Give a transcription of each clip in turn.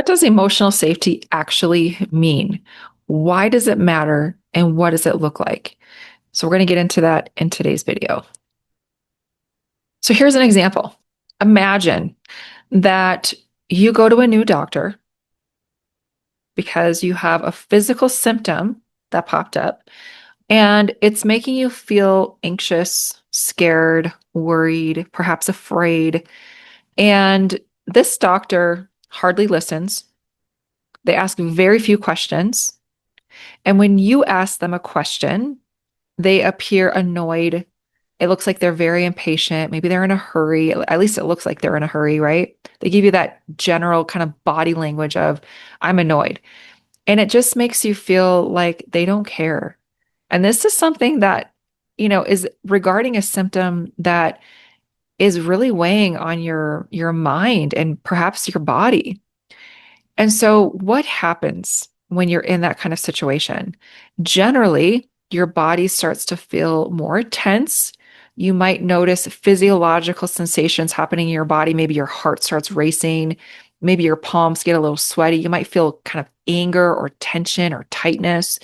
What does emotional safety actually mean? Why does it matter? And what does it look like? So, we're going to get into that in today's video. So, here's an example. Imagine that you go to a new doctor because you have a physical symptom that popped up and it's making you feel anxious, scared, worried, perhaps afraid. And this doctor hardly listens. They ask very few questions. And when you ask them a question, they appear annoyed. It looks like they're very impatient. Maybe they're in a hurry. At least it looks like they're in a hurry, right? They give you that general kind of body language of, I'm annoyed. And it just makes you feel like they don't care. And this is something that, is regarding a symptom that is really weighing on your mind and perhaps your body. And so, what happens when you're in that kind of situation? Generally, your body starts to feel more tense. You might notice physiological sensations happening in your body. Maybe your heart starts racing. Maybe your palms get a little sweaty. You might feel kind of anger or tension or tightness.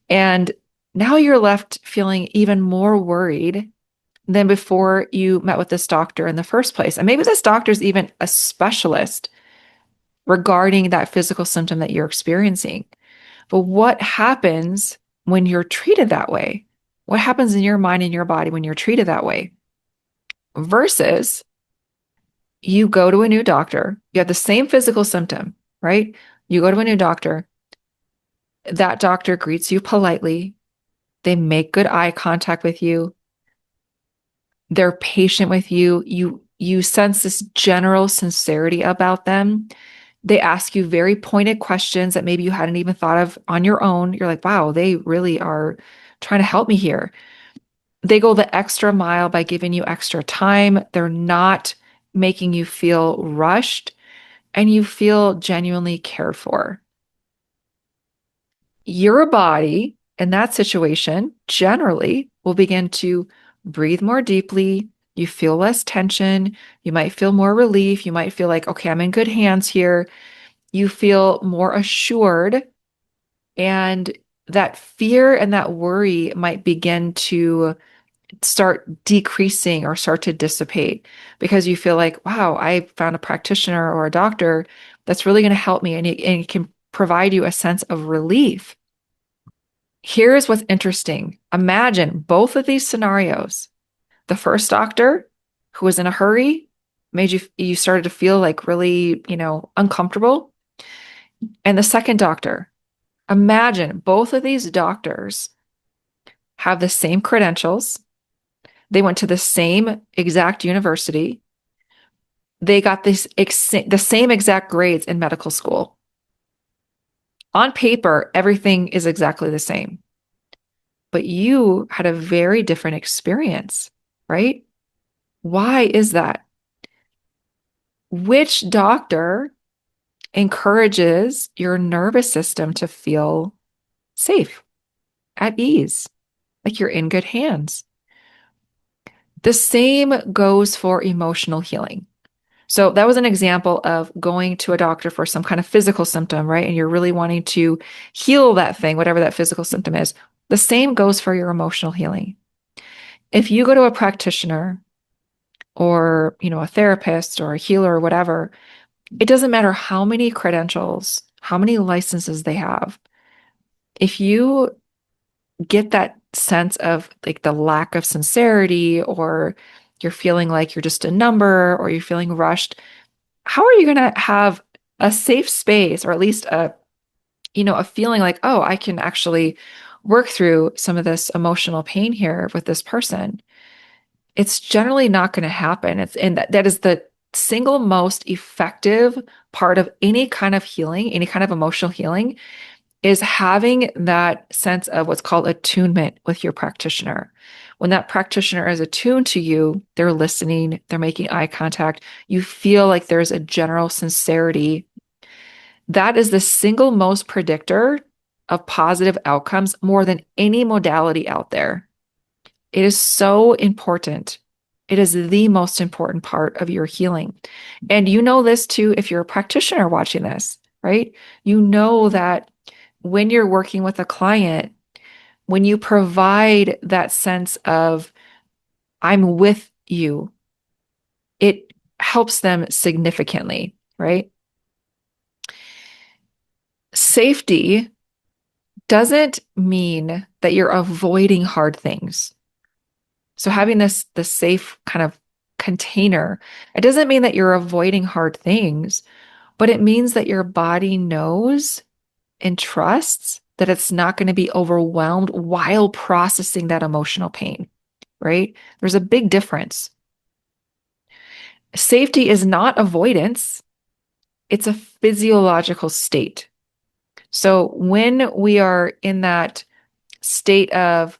And now you're left feeling even more worried than before you met with this doctor in the first place. And maybe this doctor is even a specialist regarding that physical symptom that you're experiencing. But what happens when you're treated that way? What happens in your mind and your body when you're treated that way? Versus you go to a new doctor, you have the same physical symptom, right? You go to a new doctor, that doctor greets you politely, they make good eye contact with you, they're patient with you, you sense this general sincerity about them. They ask you very pointed questions that maybe you hadn't even thought of on your own. You're like, wow, they really are trying to help me here. They go the extra mile by giving you extra time. They're not making you feel rushed and you feel genuinely cared for. Your body in that situation generally will begin to breathe more deeply. You feel less tension. You might feel more relief. You might feel like, okay, I'm in good hands here. You feel more assured, and that fear and that worry might begin to start decreasing or start to dissipate because you feel like, wow, I found a practitioner or a doctor that's really going to help me, and it can provide you a sense of relief. Here's what's interesting. Imagine both of these scenarios. The first doctor who was in a hurry made you started to feel like really, uncomfortable. And the second doctor, imagine both of these doctors have the same credentials. They went to the same exact university. They got the same exact grades in medical school. On paper, everything is exactly the same. But you had a very different experience, right? Why is that? Which doctor encourages your nervous system to feel safe, at ease, like you're in good hands? The same goes for emotional healing. So that was an example of going to a doctor for some kind of physical symptom, right? And you're really wanting to heal that thing, whatever that physical symptom is. The same goes for your emotional healing. If you go to a practitioner or, a therapist or a healer or whatever, it doesn't matter how many credentials, how many licenses they have. If you get that sense of like the lack of sincerity, or you're feeling like you're just a number, or you're feeling rushed, how are you going to have a safe space, or at least a feeling like, oh, I can actually work through some of this emotional pain here with this person? It's generally not going to happen. And that is the single most effective part of any kind of healing, any kind of emotional healing, is having that sense of what's called attunement with your practitioner. When that practitioner is attuned to you, they're listening, they're making eye contact, you feel like there's a general sincerity. That is the single most predictor of positive outcomes more than any modality out there. It is so important. It is the most important part of your healing. And you know this too if you're a practitioner watching this. right? You know that when you're working with a client, when you provide that sense of, I'm with you, it helps them significantly, right? Safety doesn't mean that you're avoiding hard things. So having this safe kind of container, it doesn't mean that you're avoiding hard things, but it means that your body knows and trusts that it's not going to be overwhelmed while processing that emotional pain, right? There's a big difference. Safety is not avoidance, it's a physiological state. So when we are in that state of,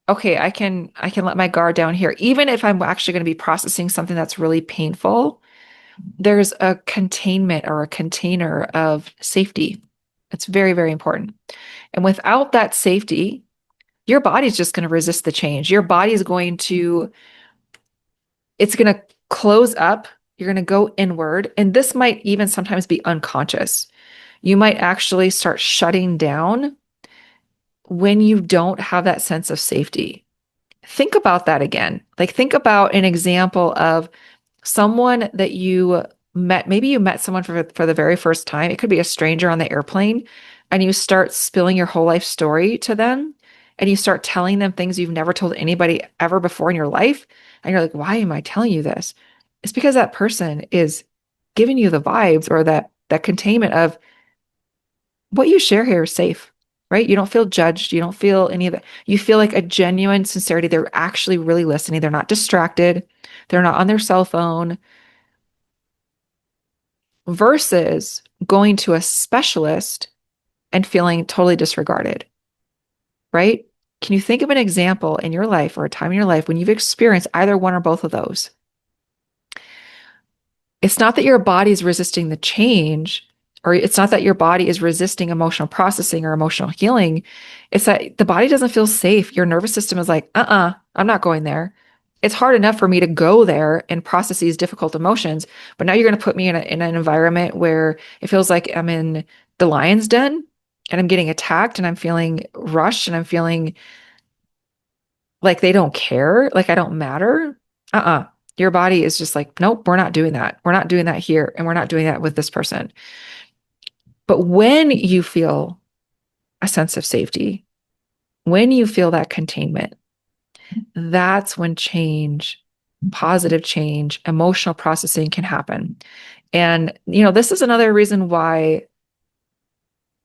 okay, I can let my guard down here, even if I'm actually going to be processing something that's really painful, there's a containment or a container of safety. It's very, very important. And without that safety, your body's just going to resist the change. Your body's going to, it's going to close up. You're going to go inward. And this might even sometimes be unconscious. You might actually start shutting down when you don't have that sense of safety. Think about that again. Like, think about an example of someone that you met. Maybe you met someone for the very first time. It could be a stranger on the airplane, and you start spilling your whole life story to them, and you start telling them things you've never told anybody ever before in your life. And you're like, why am I telling you this? It's because that person is giving you the vibes or that containment of what you share here is safe, right? You don't feel judged. You don't feel any of that. You feel like a genuine sincerity. They're actually really listening. They're not distracted. They're not on their cell phone versus going to a specialist and feeling totally disregarded, right? Can you think of an example in your life or a time in your life when you've experienced either one or both of those? It's not that your body is resisting the change, or it's not that your body is resisting emotional processing or emotional healing. It's that the body doesn't feel safe. Your nervous system is like, I'm not going there. It's hard enough for me to go there and process these difficult emotions, but now you're going to put me in an environment where it feels like I'm in the lion's den and I'm getting attacked and I'm feeling rushed and I'm feeling like they don't care, like I don't matter. Uh-uh. Your body is just like, nope, we're not doing that. We're not doing that here. And we're not doing that with this person. But when you feel a sense of safety, when you feel that containment, that's when change, positive change, emotional processing can happen. And, this is another reason why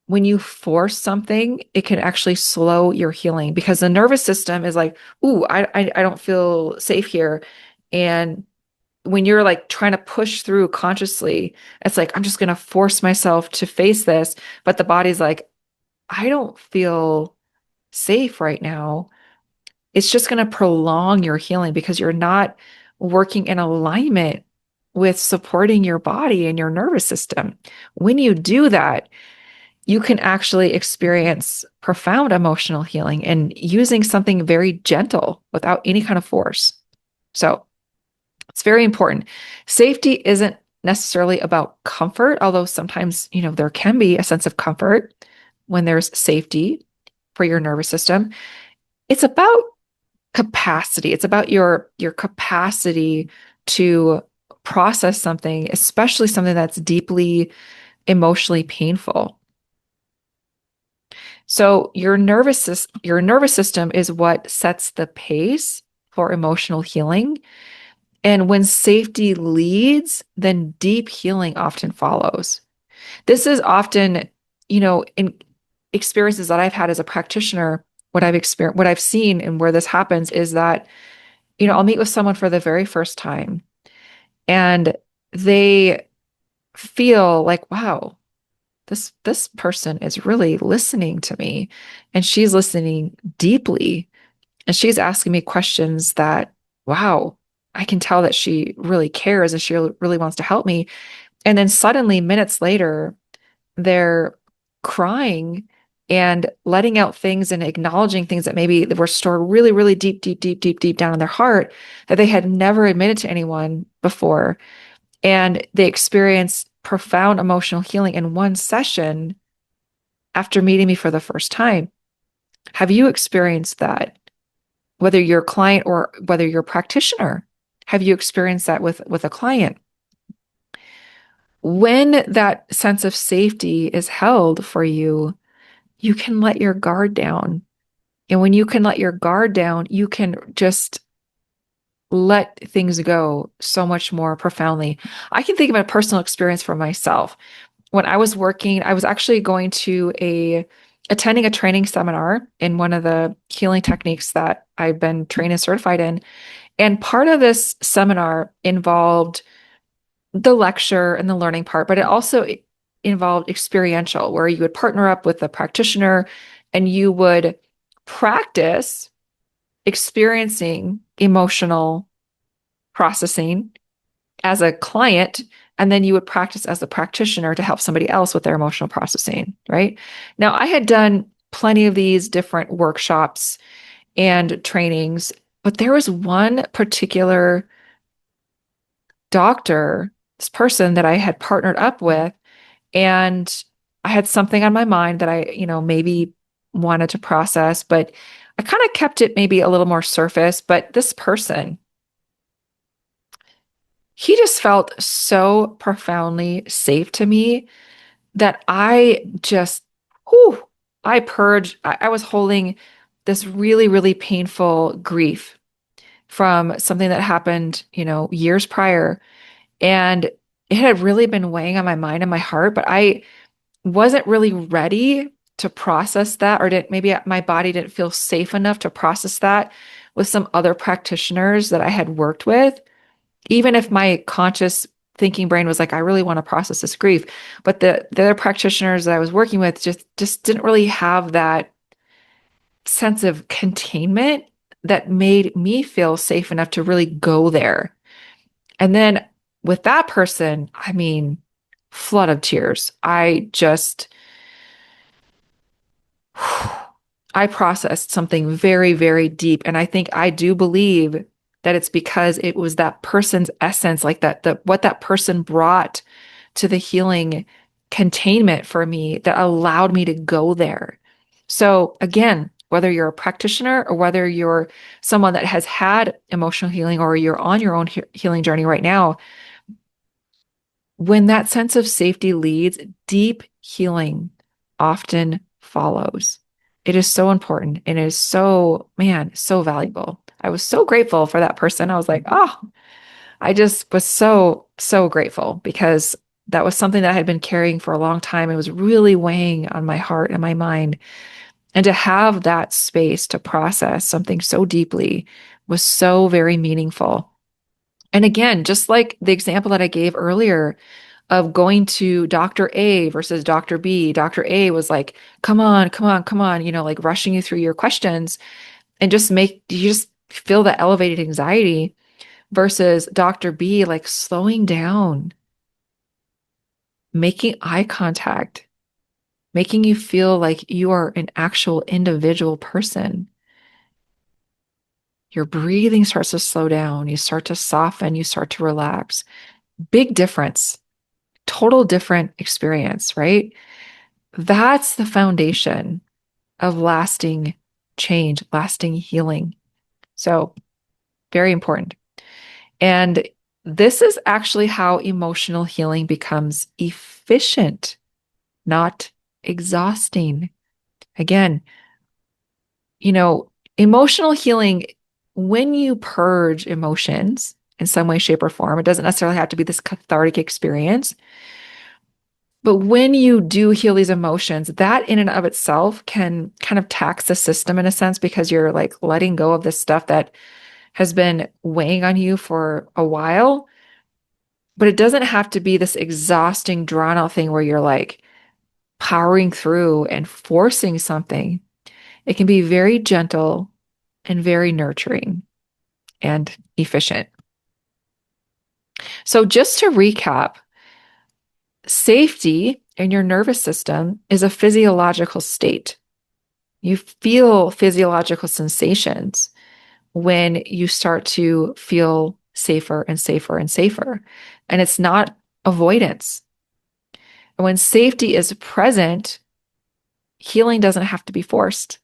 when you force something, it can actually slow your healing because the nervous system is like, ooh, I don't feel safe here. And when you're like trying to push through consciously, it's like, I'm just going to force myself to face this. But the body's like, I don't feel safe right now. It's just going to prolong your healing because you're not working in alignment with supporting your body and your nervous system. When you do that, you can actually experience profound emotional healing and using something very gentle without any kind of force. So it's very important. Safety isn't necessarily about comfort, although sometimes, there can be a sense of comfort when there's safety for your nervous system. It's about capacity. It's about your capacity to process something, especially something that's deeply emotionally painful. So your nervous system is what sets the pace for emotional healing. And when safety leads, then deep healing often follows. This is often, in experiences that I've had as a practitioner, what I've seen and where this happens is that, I'll meet with someone for the very first time and they feel like, wow, this person is really listening to me and she's listening deeply and she's asking me questions that, wow, I can tell that she really cares and she really wants to help me. And then suddenly, minutes later, they're crying and letting out things and acknowledging things that maybe were stored really, really deep, deep, deep, deep, deep down in their heart that they had never admitted to anyone before. And they experience profound emotional healing in one session after meeting me for the first time. Have you experienced that? Whether you're a client or whether you're a practitioner, have you experienced that with a client? When that sense of safety is held for you, you can let your guard down. And when you can let your guard down, you can just let things go so much more profoundly. I can think of a personal experience for myself. When I was working, I was actually going to attending a training seminar in one of the healing techniques that I've been trained and certified in. And part of this seminar involved the lecture and the learning part, but it also involved experiential, where you would partner up with a practitioner and you would practice experiencing emotional processing as a client, and then you would practice as a practitioner to help somebody else with their emotional processing, right? Now, I had done plenty of these different workshops and trainings, but there was one particular doctor, this person that I had partnered up with, and I had something on my mind that maybe wanted to process, but I kind of kept it maybe a little more surface. But this person, he just felt so profoundly safe to me that I just, whew, I purged. I was holding this really, really painful grief from something that happened, years prior. And it had really been weighing on my mind and my heart, but I wasn't really ready to process that, or didn't, maybe my body didn't feel safe enough to process that with some other practitioners that I had worked with, even if my conscious thinking brain was like, I really want to process this grief. But the other practitioners that I was working with just didn't really have that sense of containment that made me feel safe enough to really go there. And then with that person, I mean, flood of tears. I processed something very, very deep. And I think I do believe that it's because it was that person's essence, like what that person brought to the healing containment for me that allowed me to go there. So again, whether you're a practitioner or whether you're someone that has had emotional healing or you're on your own healing journey right now, when that sense of safety leads, deep healing often follows. It is so important and it is so, man, so valuable. I was so grateful for that person. I was like, oh, I just was so, so grateful because that was something that I had been carrying for a long time. It was really weighing on my heart and my mind. And to have that space to process something so deeply was so very meaningful. And again, just like the example that I gave earlier of going to Dr. A versus Dr. B, Dr. A was like, come on, come on, come on, like rushing you through your questions and you just feel that elevated anxiety versus Dr. B, like slowing down, making eye contact, making you feel like you are an actual individual person. Your breathing starts to slow down. You start to soften. You start to relax. Big difference, total different experience, right? That's the foundation of lasting change, lasting healing. So, very important. And this is actually how emotional healing becomes efficient, not exhausting. Again, emotional healing, when you purge emotions in some way, shape, or form, it doesn't necessarily have to be this cathartic experience. But when you do heal these emotions, that in and of itself can kind of tax the system in a sense because you're like letting go of this stuff that has been weighing on you for a while. But it doesn't have to be this exhausting, drawn out thing where you're like powering through and forcing something. It can be very gentle and very nurturing and efficient. So, just to recap, safety in your nervous system is a physiological state. You feel physiological sensations when you start to feel safer and safer and safer. And it's not avoidance. And when safety is present, healing doesn't have to be forced.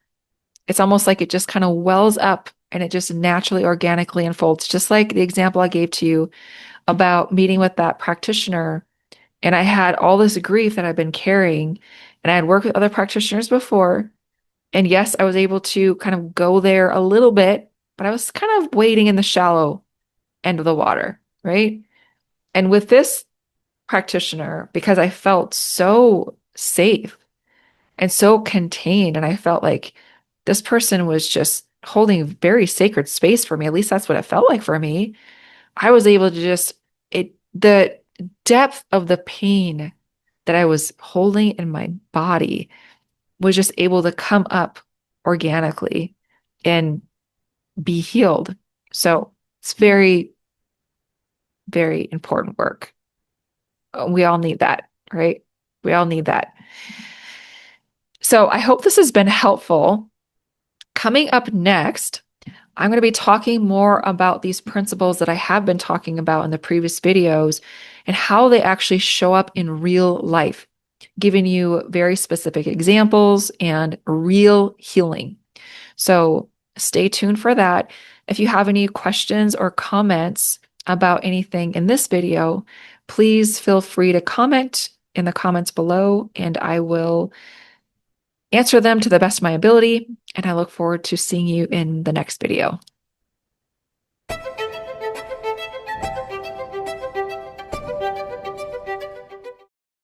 It's almost like it just kind of wells up and it just naturally, organically unfolds. Just like the example I gave to you about meeting with that practitioner. And I had all this grief that I've been carrying, and I had worked with other practitioners before. And yes, I was able to kind of go there a little bit, but I was kind of wading in the shallow end of the water, right? And with this practitioner, because I felt so safe and so contained, and I felt like this person was just holding very sacred space for me. At least that's what it felt like for me. I was able to just, the depth of the pain that I was holding in my body was just able to come up organically and be healed. So it's very, very important work. We all need that, right? We all need that. So I hope this has been helpful. Coming up next, I'm going to be talking more about these principles that I have been talking about in the previous videos and how they actually show up in real life, giving you very specific examples and real healing. So stay tuned for that. If you have any questions or comments about anything in this video, please feel free to comment in the comments below, and I will answer them to the best of my ability. And I look forward to seeing you in the next video.